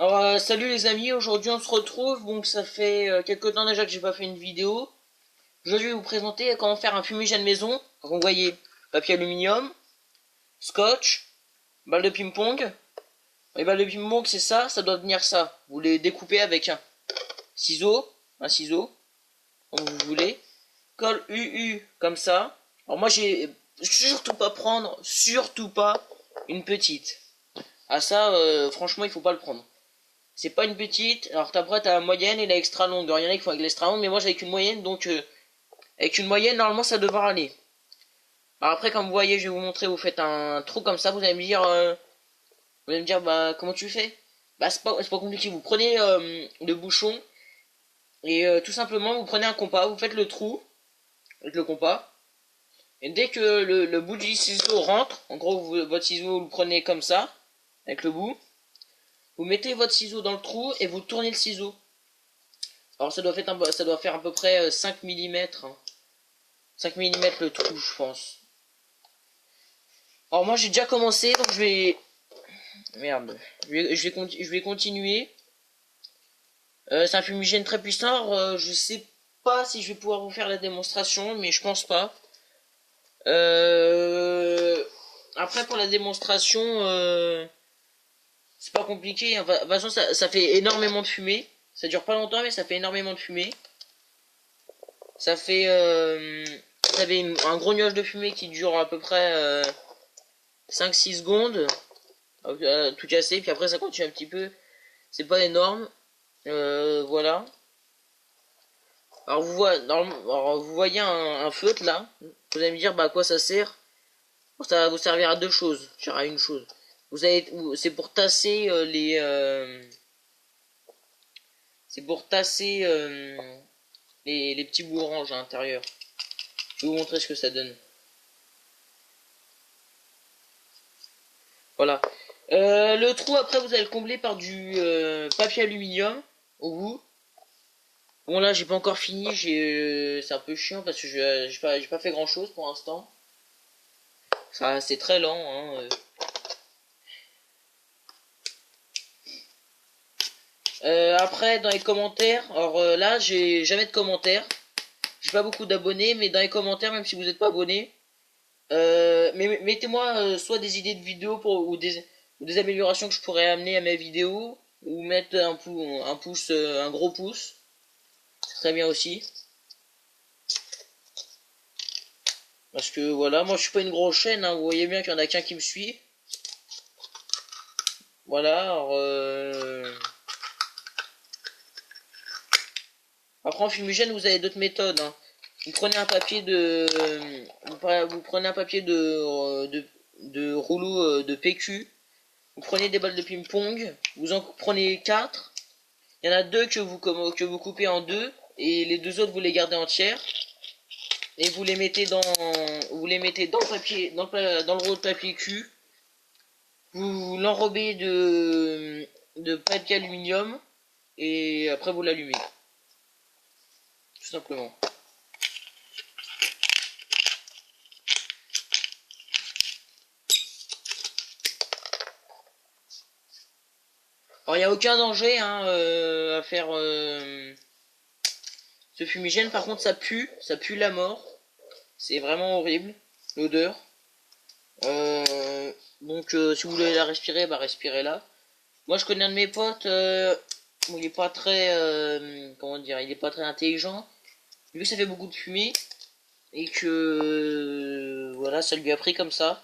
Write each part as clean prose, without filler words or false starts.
Alors salut les amis, aujourd'hui on se retrouve, donc ça fait quelques temps déjà que j'ai pas fait une vidéo. Aujourd'hui je vais vous présenter comment faire un fumigène maison. Donc vous voyez, papier aluminium, scotch, balle de ping-pong. Les balles de ping-pong c'est ça, ça doit venir ça. Vous les découpez avec un ciseau, comme vous voulez. Colle UU comme ça. Alors moi j'ai surtout pas prendre, surtout pas une petite. Ah ça franchement il faut pas le prendre. C'est pas une petite, alors après t'as la moyenne et la extra longue. Alors il y en a qui font avec l'extra longue, mais moi j'ai avec une moyenne, donc avec une moyenne normalement ça devrait aller. Alors après comme vous voyez, je vais vous montrer, vous faites un trou comme ça, vous allez me dire bah comment tu fais. Bah c'est pas compliqué, vous prenez le bouchon et tout simplement vous prenez un compas, vous faites le trou avec le compas. Et dès que le bout du ciseau rentre, en gros votre ciseau vous le prenez comme ça, avec le bout, vous mettez votre ciseau dans le trou et vous tournez le ciseau. Alors ça doit faire à peu près 5 mm. 5 mm le trou, je pense. Alors moi j'ai déjà commencé, donc je vais... Merde. Je vais continuer. C'est un fumigène très puissant. Alors, je sais pas si je vais pouvoir vous faire la démonstration, mais je pense pas. Après pour la démonstration, c'est pas compliqué. Enfin, de toute façon ça fait énormément de fumée. Ça dure pas longtemps, mais ça fait énormément de fumée. Ça fait... ça fait un gros nuage de fumée qui dure à peu près 5-6 secondes, tout casser, puis après ça continue un petit peu, c'est pas énorme, voilà. Alors vous voyez un feutre là, vous allez me dire bah à quoi ça sert. Bon, ça va vous servir à deux choses, à une chose. C'est pour tasser c'est pour tasser les petits bouts orange à l'intérieur. Je vais vous montrer ce que ça donne. Voilà. Le trou après vous allez le combler par du papier aluminium au bout. Bon là j'ai pas encore fini, c'est un peu chiant parce que j'ai pas fait grand chose pour l'instant. Ça c'est très lent hein. Après dans les commentaires, alors là j'ai jamais de commentaires. J'ai pas beaucoup d'abonnés, mais dans les commentaires, même si vous n'êtes pas abonné, mais mettez-moi soit des idées de vidéos ou des améliorations que je pourrais amener à mes vidéos, ou mettre un pouce, un gros pouce. Très bien aussi. Parce que voilà, moi je suis pas une grosse chaîne, hein, vous voyez bien qu'il y en a qu'un qui me suit. Voilà, alors, après en fumigène vous avez d'autres méthodes. Hein. Vous prenez un papier vous prenez un papier de rouleau de PQ. Vous prenez des balles de ping-pong. Vous en prenez 4. Il y en a deux que vous coupez en deux. Et les deux autres vous les gardez entières. Et vous les mettez dans le papier, dans le rouleau de papier cul. Vous l'enrobez de papier aluminium. Et après vous l'allumez. Tout simplement. Alors il n'y a aucun danger hein, à faire ce fumigène. Par contre ça pue la mort. C'est vraiment horrible, l'odeur. Donc si vous voulez la respirer, bah respirez-la. Moi je connais un de mes potes, bon, il est pas très, comment dire, il est pas très intelligent. Vu que ça fait beaucoup de fumée et que voilà, ça lui a pris comme ça.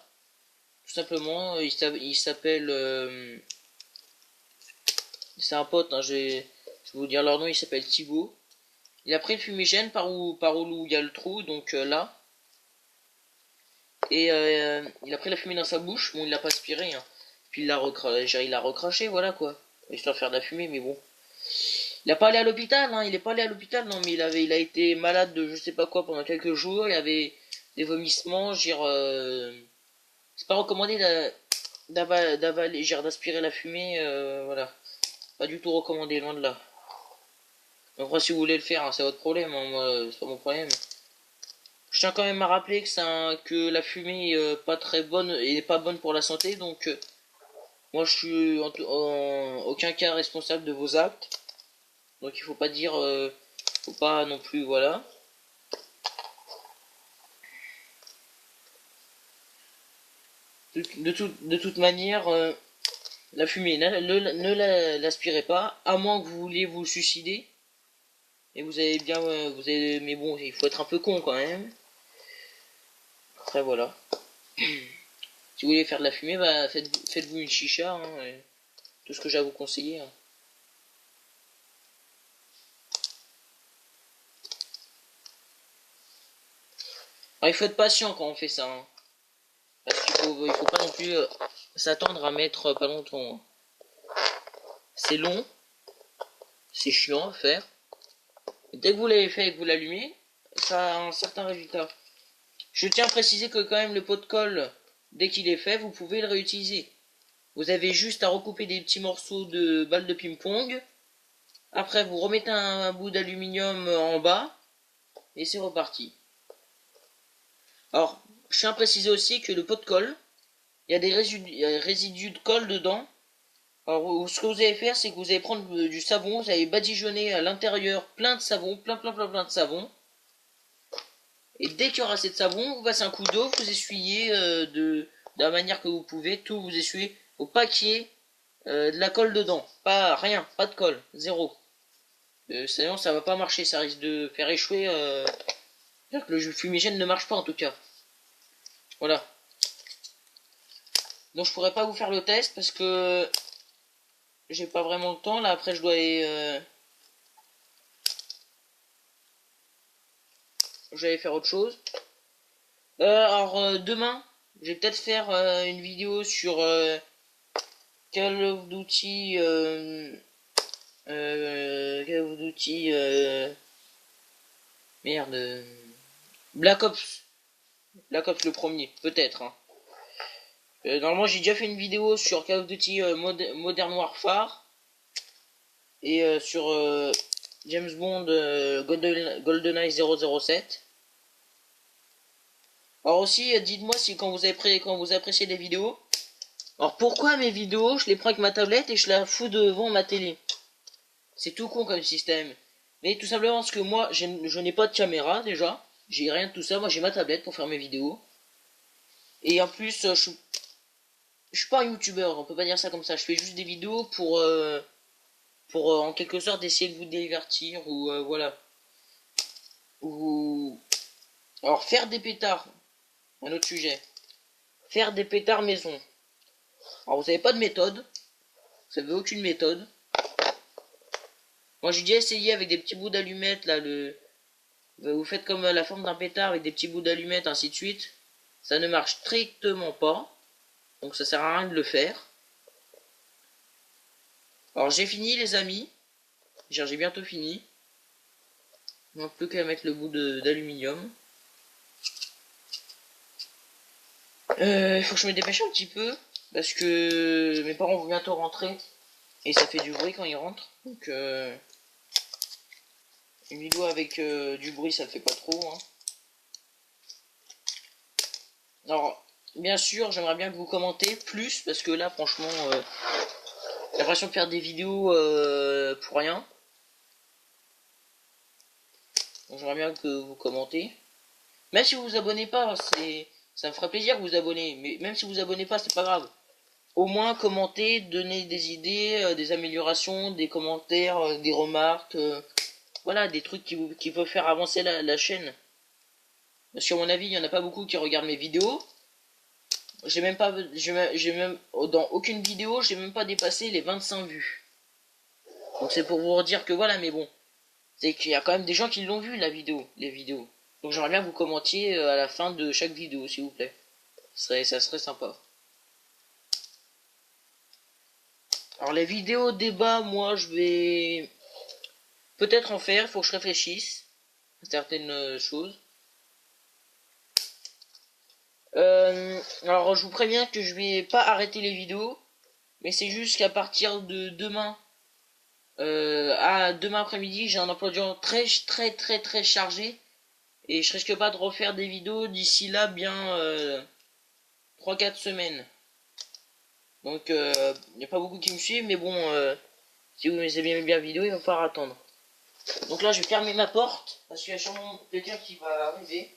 Tout simplement, il s'appelle, c'est un pote, hein, je vais vous dire leur nom, il s'appelle Thibaut. Il a pris le fumigène par où il y a le trou, donc là. Et il a pris la fumée dans sa bouche, bon il l'a pas aspiré, hein. Puis il l'a recraché, voilà quoi. Histoire de faire de la fumée, mais bon. Il a pas allé à l'hôpital, hein, il est pas allé à l'hôpital, non, mais il a été malade de je sais pas quoi pendant quelques jours, il avait des vomissements, c'est pas recommandé d'avaler, d'aspirer la fumée, voilà. Pas du tout recommandé, loin de là. Après, si vous voulez le faire, hein, c'est votre problème, hein, moi, c'est pas mon problème. Je tiens quand même à rappeler que la fumée est pas très bonne et pas bonne pour la santé, donc Moi, je suis en aucun cas responsable de vos actes. Donc, il faut pas dire, faut pas non plus, voilà. De toute manière, la fumée, ne l'aspirez pas, à moins que vous vouliez vous suicider. Et vous avez bien, mais bon, il faut être un peu con quand même. Après, voilà. Si vous voulez faire de la fumée, bah, faites-vous une chicha, hein, tout ce que j'ai à vous conseiller, hein. Alors, il faut être patient quand on fait ça, hein, parce il faut pas non plus s'attendre à mettre pas longtemps, hein. C'est long, c'est chiant à faire. Et dès que vous l'avez fait et que vous l'allumez, ça a un certain résultat. Je tiens à préciser que quand même le pot de colle, dès qu'il est fait, vous pouvez le réutiliser. Vous avez juste à recouper des petits morceaux de balles de ping-pong. Après, vous remettez un bout d'aluminium en bas. Et c'est reparti. Alors, je tiens à préciser aussi que le pot de colle, il y a des résidus de colle dedans. Alors, ce que vous allez faire, c'est que vous allez prendre du savon, vous allez badigeonner à l'intérieur plein de savon, plein de savon. Et dès qu'il y aura assez de savon, vous passez un coup d'eau, vous essuyez de la manière que vous pouvez, tout vous essuyez au paquet de la colle dedans. Pas rien, pas de colle, zéro. Sinon ça va pas marcher, ça risque de faire échouer. Que le fumigène ne marche pas en tout cas. Voilà. Donc je pourrais pas vous faire le test parce que j'ai pas vraiment le temps. Là après je dois j'allais faire autre chose. Alors demain, je vais peut-être faire une vidéo sur Call of Duty Call of Duty merde Black Ops. Black Ops le premier, peut-être, hein. Normalement j'ai déjà fait une vidéo sur Call of Duty Modern Warfare et sur James Bond GoldenEye 007. Alors aussi dites-moi si quand vous appréciez les vidéos. Alors pourquoi mes vidéos je les prends avec ma tablette et je la fous devant ma télé? C'est tout con comme système. Mais tout simplement parce que moi je n'ai pas de caméra déjà. J'ai rien de tout ça, moi j'ai ma tablette pour faire mes vidéos. Et en plus je suis pas un youtubeur, on peut pas dire ça comme ça. Je fais juste des vidéos pour en quelque sorte essayer de vous divertir ou voilà. Ou alors faire des pétards, un autre sujet. Faire des pétards maison. Alors vous avez pas de méthode, vous avez aucune méthode. Moi j'ai déjà essayé avec des petits bouts d'allumettes là vous faites comme la forme d'un pétard avec des petits bouts d'allumettes ainsi de suite. Ça ne marche strictement pas. Donc ça sert à rien de le faire. Alors j'ai fini les amis. J'ai bientôt fini. Il manque plus qu'à mettre le bout d'aluminium. Il faut que je me dépêche un petit peu. Parce que mes parents vont bientôt rentrer. Et ça fait du bruit quand ils rentrent. Donc une vidéo avec du bruit ça le fait pas trop, hein. Alors bien sûr j'aimerais bien que vous commentez plus. Parce que là franchement j'ai l'impression de faire des vidéos pour rien. Donc j'aimerais bien que vous commentez. Même si vous vous abonnez pas, ça me ferait plaisir que vous abonnez. Mais même si vous vous abonnez pas, c'est pas grave. Au moins commentez, donnez des idées, des améliorations, des commentaires, des remarques, voilà, des trucs qui peuvent faire avancer la chaîne. Parce qu'à mon avis, il y en a pas beaucoup qui regardent mes vidéos. J'ai même pas, j'ai même dans aucune vidéo, j'ai même pas dépassé les 25 vues. Donc c'est pour vous dire que voilà, mais bon, c'est qu'il y a quand même des gens qui l'ont vu les vidéos. Donc j'aimerais bien que vous commentiez à la fin de chaque vidéo, s'il vous plaît. Ça serait sympa. Alors les vidéos débat, moi je vais peut-être en faire, il faut que je réfléchisse à certaines choses. Alors je vous préviens que je vais pas arrêter les vidéos, mais c'est juste qu'à partir de demain, à demain après-midi, j'ai un emploi du temps très chargé et je risque pas de refaire des vidéos d'ici là bien 3-4 semaines. Donc il n'y a pas beaucoup qui me suivent, mais bon, si vous aimez bien la vidéo, il va falloir attendre. Donc là je vais fermer ma porte, parce qu'il y a sûrement quelqu'un qui va arriver.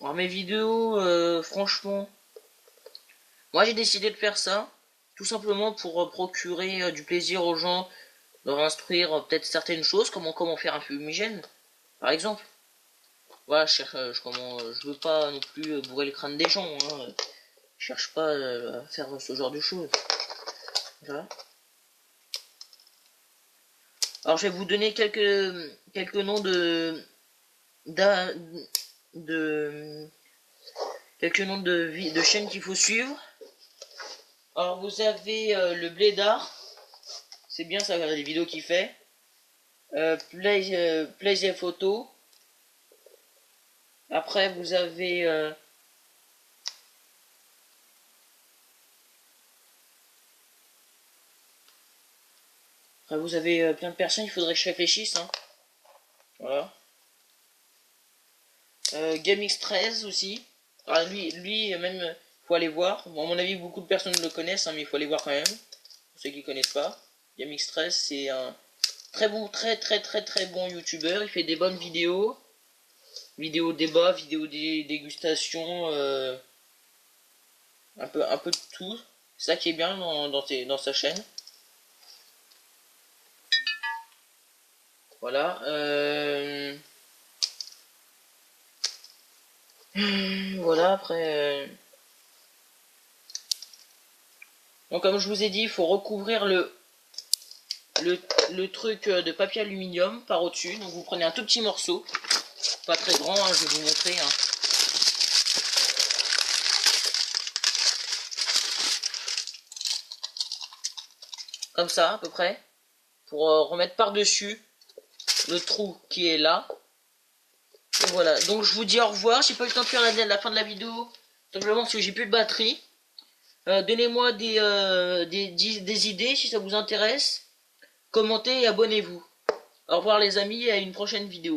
Alors mes vidéos, franchement, moi j'ai décidé de faire ça, tout simplement pour procurer du plaisir aux gens, leur instruire peut-être certaines choses, comment faire un fumigène, par exemple. Voilà, je veux pas non plus bourrer le crâne des gens, hein. Je cherche pas à faire ce genre de choses. Voilà. Alors je vais vous donner quelques noms d'a- de quelques noms de chaînes qu'il faut suivre. Alors vous avez le Blédard, c'est bien ça, les vidéos qu'il fait. Plaisir Photo. Après vous avez plein de personnes, il faudrait que je réfléchisse, hein. Voilà. GameX13 aussi. Alors lui même, faut aller voir. Bon, à mon avis, beaucoup de personnes le connaissent, hein, mais il faut aller voir quand même. Pour ceux qui connaissent pas. GameX13, c'est un très bon, très bon youtubeur. Il fait des bonnes vidéos. Vidéos débat, vidéos dégustation, un peu de tout. C'est ça qui est bien dans sa chaîne. Voilà. Voilà, après... Donc comme je vous ai dit, il faut recouvrir le truc de papier aluminium par au-dessus. Donc vous prenez un tout petit morceau, pas très grand, hein, je vais vous montrer, hein. Comme ça à peu près, pour remettre par-dessus le trou qui est là. Et voilà, donc je vous dis au revoir. J'ai pas eu le temps de faire la fin de la vidéo, simplement parce que j'ai plus de batterie. Donnez-moi des idées si ça vous intéresse. Commentez et abonnez-vous. Au revoir les amis et à une prochaine vidéo.